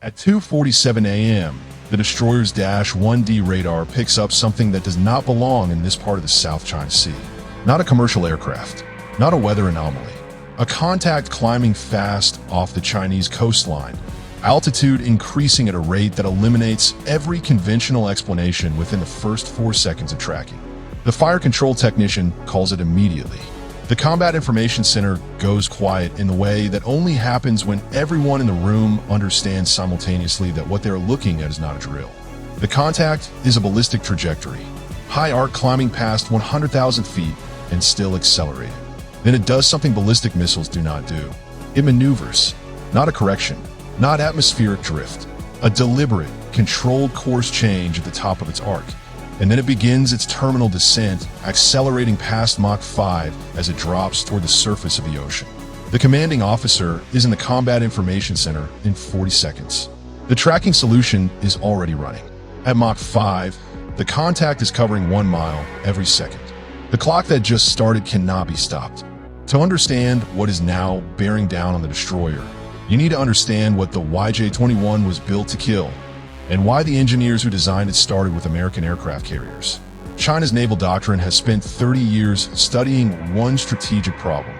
At 2:47 a.m., the destroyer's Dash 1D radar picks up something that does not belong in this part of the South China Sea. Not a commercial aircraft, not a weather anomaly. A contact climbing fast off the Chinese coastline, altitude increasing at a rate that eliminates every conventional explanation within the first 4 seconds of tracking. The fire control technician calls it immediately. The Combat Information Center goes quiet in the way that only happens when everyone in the room understands simultaneously that what they're looking at is not a drill. The contact is a ballistic trajectory, high arc climbing past 100,000 feet and still accelerating. Then it does something ballistic missiles do not do. It maneuvers, not a correction, not atmospheric drift, a deliberate, controlled course change at the top of its arc. And then it begins its terminal descent, accelerating past Mach 5 as it drops toward the surface of the ocean. The commanding officer is in the Combat Information Center in 40 seconds. The tracking solution is already running. At Mach 5, the contact is covering 1 mile every second. The clock that just started cannot be stopped. To understand what is now bearing down on the destroyer, you need to understand what the YJ-21 was built to kill, and why the engineers who designed it started with American aircraft carriers. China's naval doctrine has spent 30 years studying one strategic problem.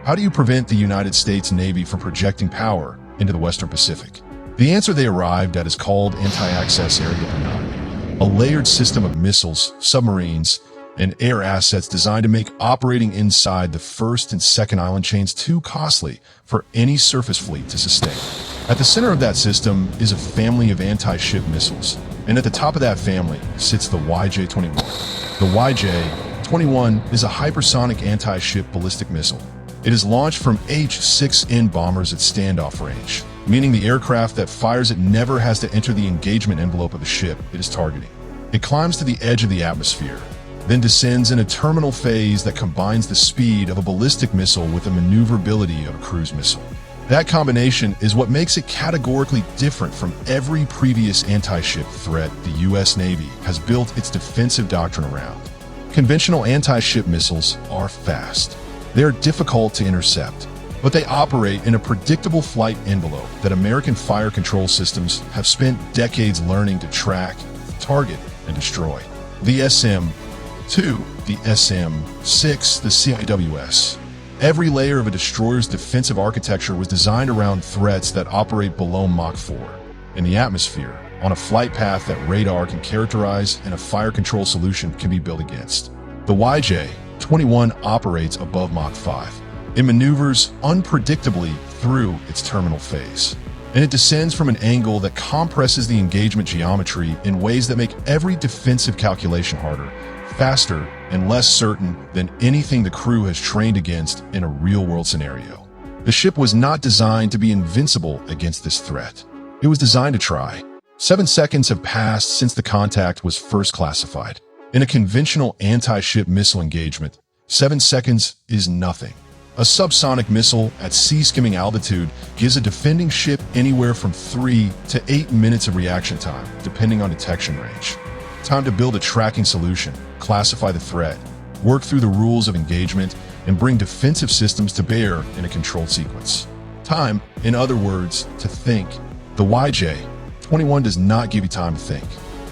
How do you prevent the United States Navy from projecting power into the Western Pacific? The answer they arrived at is called anti-access area denial, a layered system of missiles, submarines, and air assets designed to make operating inside the first and second island chains too costly for any surface fleet to sustain. At the center of that system is a family of anti-ship missiles, and at the top of that family sits the YJ-21. The YJ-21 is a hypersonic anti-ship ballistic missile. It is launched from H-6N bombers at standoff range, meaning the aircraft that fires it never has to enter the engagement envelope of the ship it is targeting. It climbs to the edge of the atmosphere, then descends in a terminal phase that combines the speed of a ballistic missile with the maneuverability of a cruise missile. That combination is what makes it categorically different from every previous anti-ship threat the U.S. Navy has built its defensive doctrine around. Conventional anti-ship missiles are fast. They are difficult to intercept, but they operate in a predictable flight envelope that American fire control systems have spent decades learning to track, target, and destroy. The SM-2, the SM-6, the CIWS. Every layer of a destroyer's defensive architecture was designed around threats that operate below Mach 4, in the atmosphere, on a flight path that radar can characterize and a fire control solution can be built against. The YJ-21 operates above Mach 5. It maneuvers unpredictably through its terminal phase, and it descends from an angle that compresses the engagement geometry in ways that make every defensive calculation harder, faster, and less certain than anything the crew has trained against in a real-world scenario. The ship was not designed to be invincible against this threat. It was designed to try. 7 seconds have passed since the contact was first classified. In a conventional anti-ship missile engagement, 7 seconds is nothing. A subsonic missile at sea-skimming altitude gives a defending ship anywhere from 3 to 8 minutes of reaction time, depending on detection range. Time to build a tracking solution, classify the threat, work through the rules of engagement, and bring defensive systems to bear in a controlled sequence. Time, in other words, to think. The YJ-21 does not give you time to think.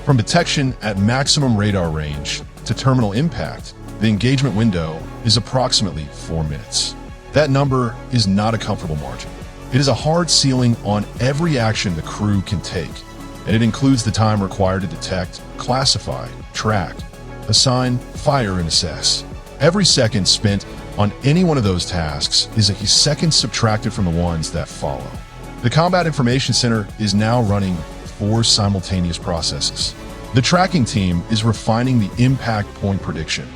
From detection at maximum radar range to terminal impact, the engagement window is approximately 4 minutes. That number is not a comfortable margin. It is a hard ceiling on every action the crew can take, and it includes the time required to detect, classify, track, assign, fire, and assess. Every second spent on any one of those tasks is a second subtracted from the ones that follow. The Combat Information Center is now running 4 simultaneous processes. The tracking team is refining the impact point prediction,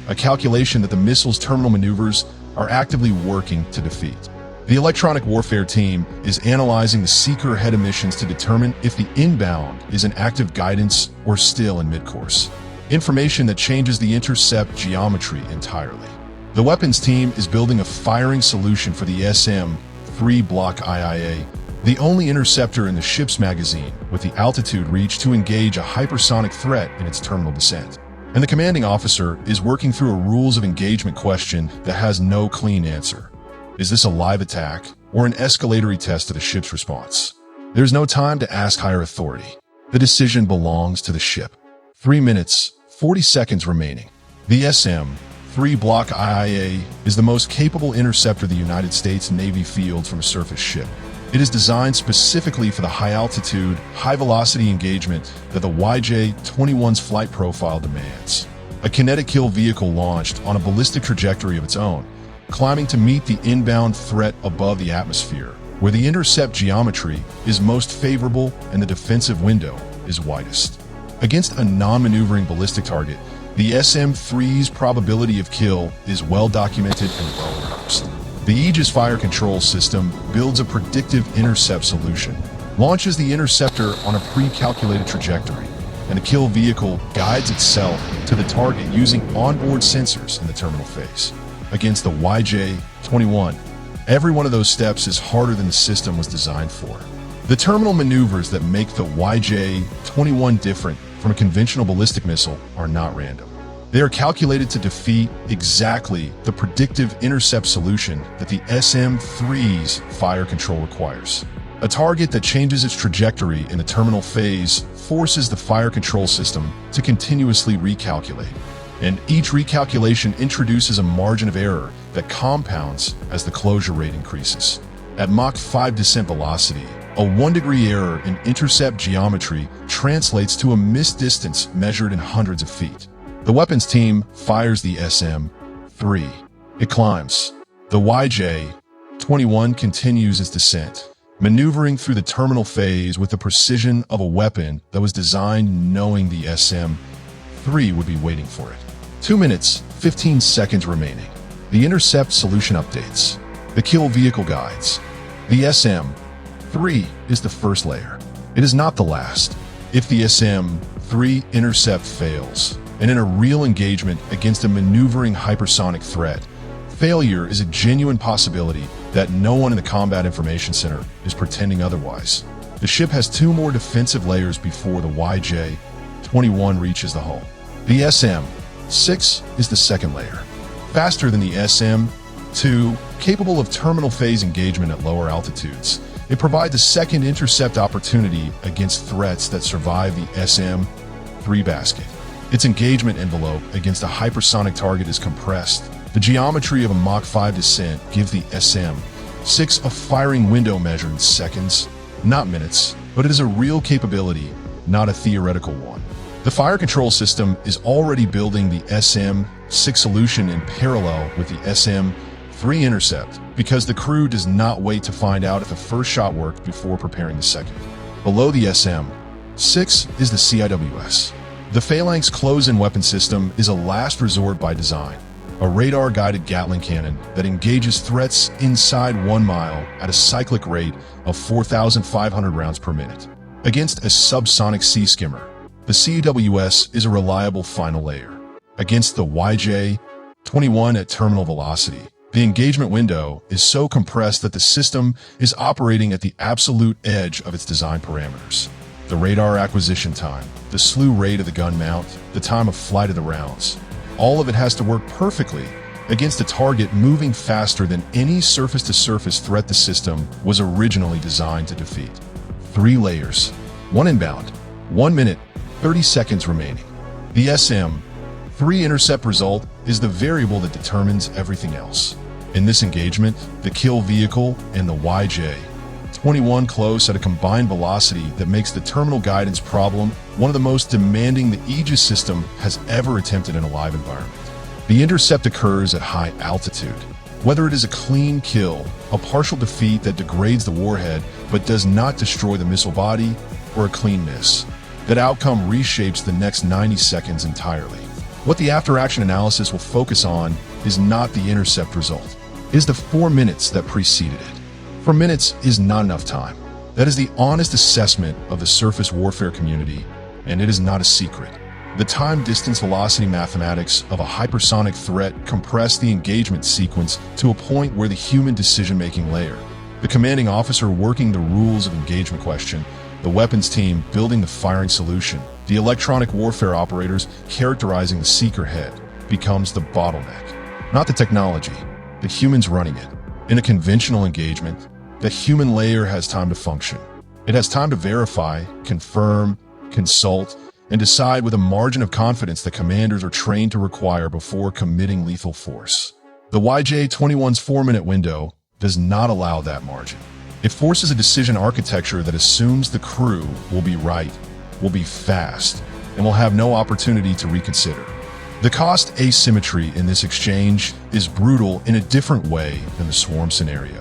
a calculation that the missile's terminal maneuvers are actively working to defeat. The electronic warfare team is analyzing the seeker head emissions to determine if the inbound is in active guidance or still in mid-course. Information that changes the intercept geometry entirely. The weapons team is building a firing solution for the SM-3 Block IIA, the only interceptor in the ship's magazine with the altitude reach to engage a hypersonic threat in its terminal descent. And the commanding officer is working through a rules of engagement question that has no clean answer. Is this a live attack or an escalatory test of the ship's response? There's no time to ask higher authority. The decision belongs to the ship. 3 minutes, 40 seconds remaining. The SM-3 Block IIA is the most capable interceptor the United States Navy fields from a surface ship. It is designed specifically for the high-altitude, high-velocity engagement that the YJ-21's flight profile demands. A kinetic kill vehicle launched on a ballistic trajectory of its own, climbing to meet the inbound threat above the atmosphere, where the intercept geometry is most favorable and the defensive window is widest. Against a non-maneuvering ballistic target, the SM-3's probability of kill is well documented and well rehearsed. The Aegis fire control system builds a predictive intercept solution, launches the interceptor on a pre-calculated trajectory, and the kill vehicle guides itself to the target using onboard sensors in the terminal phase. Against the YJ-21, every one of those steps is harder than the system was designed for. The terminal maneuvers that make the YJ-21 different from a conventional ballistic missile are not random. They are calculated to defeat exactly the predictive intercept solution that the SM-3's fire control requires. A target that changes its trajectory in the terminal phase forces the fire control system to continuously recalculate, and each recalculation introduces a margin of error that compounds as the closure rate increases. At Mach 5 descent velocity, a 1-degree error in intercept geometry translates to a missed distance measured in hundreds of feet. The weapons team fires the SM-3. It climbs. The YJ-21 continues its descent, maneuvering through the terminal phase with the precision of a weapon that was designed knowing the SM-3 would be waiting for it. 2 minutes, 15 seconds remaining. The intercept solution updates. The kill vehicle guides. The SM-3 is the first layer. It is not the last. If the SM-3 intercept fails, and in a real engagement against a maneuvering hypersonic threat, failure is a genuine possibility that no one in the Combat Information Center is pretending otherwise. The ship has 2 more defensive layers before the YJ-21 reaches the hull. The SM-6 is the second layer. Faster than the SM-2, capable of terminal phase engagement at lower altitudes, it provides a second intercept opportunity against threats that survive the SM-3 basket. Its engagement envelope against a hypersonic target is compressed. The geometry of a Mach 5 descent gives the SM-6 a firing window measured in seconds, not minutes, but it is a real capability, not a theoretical one. The fire control system is already building the SM-6 solution in parallel with the SM-3 intercept because the crew does not wait to find out if the first shot worked before preparing the second. Below the SM-6 is the CIWS. The Phalanx close-in weapon system is a last resort by design, a radar-guided Gatling cannon that engages threats inside 1 mile at a cyclic rate of 4,500 rounds per minute. Against a subsonic sea skimmer, the CIWS is a reliable final layer. Against the YJ-21 at terminal velocity, the engagement window is so compressed that the system is operating at the absolute edge of its design parameters. The radar acquisition time, the slew rate of the gun mount, the time of flight of the rounds, all of it has to work perfectly against a target moving faster than any surface-to-surface threat the system was originally designed to defeat. 3 layers, 1 inbound, 1 minute, 30 seconds remaining. The SM-3 intercept result is the variable that determines everything else. In this engagement, the kill vehicle and the YJ-21 close at a combined velocity that makes the terminal guidance problem one of the most demanding the Aegis system has ever attempted in a live environment. The intercept occurs at high altitude. Whether it is a clean kill, a partial defeat that degrades the warhead but does not destroy the missile body, or a clean miss, that outcome reshapes the next 90 seconds entirely. What the after-action analysis will focus on is not the intercept result. It is the 4 minutes that preceded it. 4 minutes is not enough time. That is the honest assessment of the surface warfare community, and it is not a secret. The time-distance velocity mathematics of a hypersonic threat compress the engagement sequence to a point where the human decision-making layer, the commanding officer working the rules of engagement question, the weapons team building the firing solution, the electronic warfare operators characterizing the seeker head, becomes the bottleneck. Not the technology, the humans running it. In a conventional engagement, the human layer has time to function. It has time to verify, confirm, consult, and decide with a margin of confidence that commanders are trained to require before committing lethal force. The YJ-21's 4-minute window does not allow that margin. It forces a decision architecture that assumes the crew will be right, will be fast, and will have no opportunity to reconsider. The cost asymmetry in this exchange is brutal in a different way than the swarm scenario.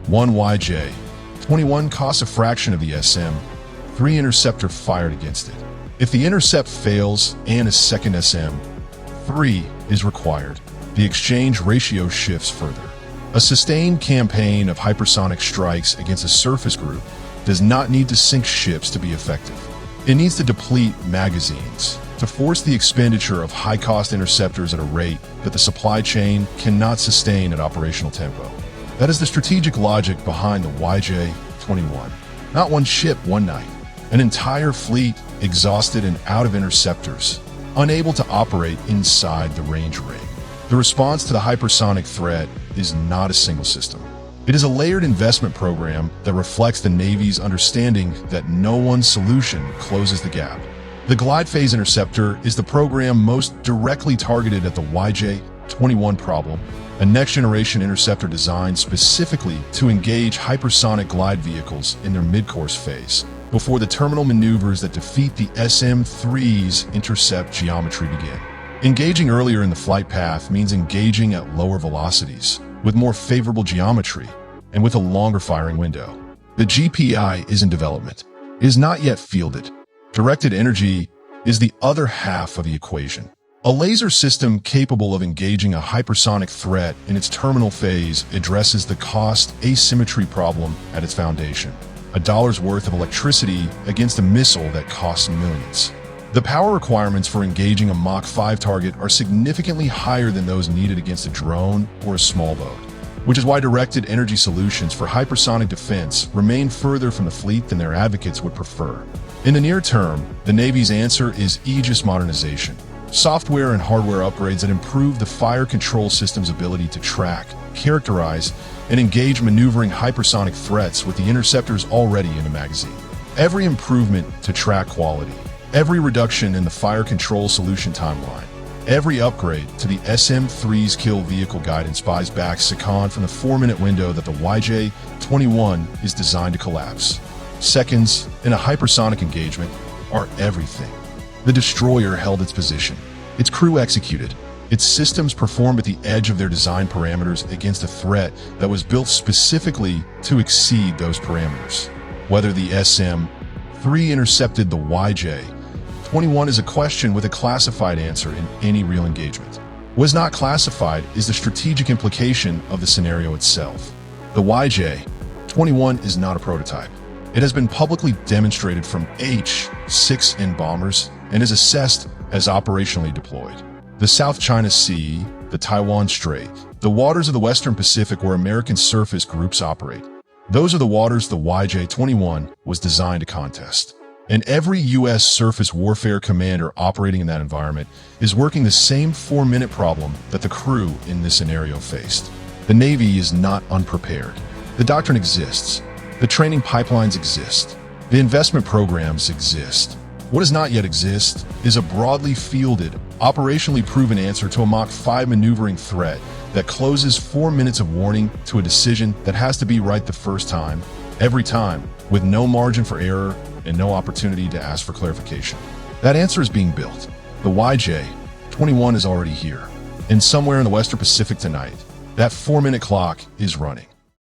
One YJ-21 costs a fraction of the SM-3 interceptor fired against it. If the intercept fails and a second SM-3 is required, the exchange ratio shifts further. A sustained campaign of hypersonic strikes against a surface group does not need to sink ships to be effective. It needs to deplete magazines, to force the expenditure of high-cost interceptors at a rate that the supply chain cannot sustain at operational tempo. That is the strategic logic behind the YJ-21. Not one ship, one night. An entire fleet exhausted and out of interceptors, unable to operate inside the range rig. The response to the hypersonic threat is not a single system. It is a layered investment program that reflects the Navy's understanding that no one solution closes the gap. The Glide Phase Interceptor is the program most directly targeted at the YJ-21 problem, a next-generation interceptor designed specifically to engage hypersonic glide vehicles in their mid-course phase, before the terminal maneuvers that defeat the SM-3's intercept geometry begin. Engaging earlier in the flight path means engaging at lower velocities, with more favorable geometry, and with a longer firing window. The GPI is in development. It is not yet fielded. Directed energy is the other half of the equation. A laser system capable of engaging a hypersonic threat in its terminal phase addresses the cost asymmetry problem at its foundation. $1's worth of electricity against a missile that costs millions. The power requirements for engaging a Mach 5 target are significantly higher than those needed against a drone or a small boat, which is why directed energy solutions for hypersonic defense remain further from the fleet than their advocates would prefer. In the near term, the Navy's answer is Aegis modernization, software and hardware upgrades that improve the fire control system's ability to track, characterize, and engage maneuvering hypersonic threats with the interceptors already in the magazine. Every improvement to track quality, every reduction in the fire control solution timeline, every upgrade to the SM-3's kill vehicle guidance buys back SECON from the 4-minute window that the YJ-21 is designed to collapse. Seconds in a hypersonic engagement are everything. The destroyer held its position. Its crew executed. Its systems performed at the edge of their design parameters against a threat that was built specifically to exceed those parameters. Whether the SM-3 intercepted the YJ-21 is a question with a classified answer in any real engagement. What is not classified is the strategic implication of the scenario itself. The YJ-21 is not a prototype. It has been publicly demonstrated from H-6N bombers and is assessed as operationally deployed. The South China Sea, the Taiwan Strait, the waters of the Western Pacific where American surface groups operate. Those are the waters the YJ-21 was designed to contest. And every U.S. surface warfare commander operating in that environment is working the same 4-minute problem that the crew in this scenario faced. The Navy is not unprepared. The doctrine exists. The training pipelines exist. The investment programs exist. What does not yet exist is a broadly fielded, operationally proven answer to a Mach 5 maneuvering threat that closes 4 minutes of warning to a decision that has to be right the first time, every time, with no margin for error and no opportunity to ask for clarification. That answer is being built. The YJ-21 is already here. And somewhere in the Western Pacific tonight, that 4-minute clock is running.